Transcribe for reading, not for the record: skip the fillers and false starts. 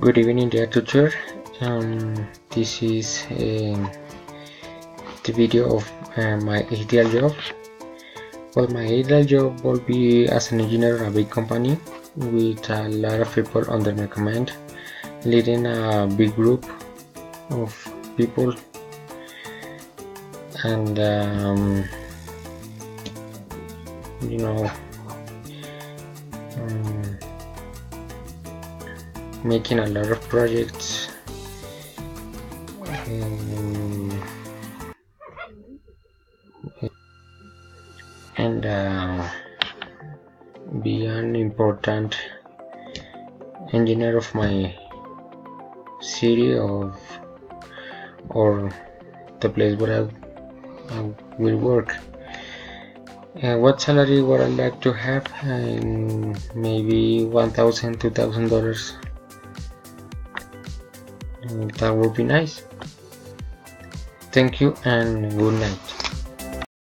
Good evening, dear teacher. This is the video of my ideal job. Well, my ideal job will be as an engineer in a big company with a lot of people under my command, leading a big group of people, and you know, making a lot of projects. And be an important engineer of my city or the place where I will work. What salary would I like to have? Maybe $1,000, $2,000. That would be nice. Thank you and good night.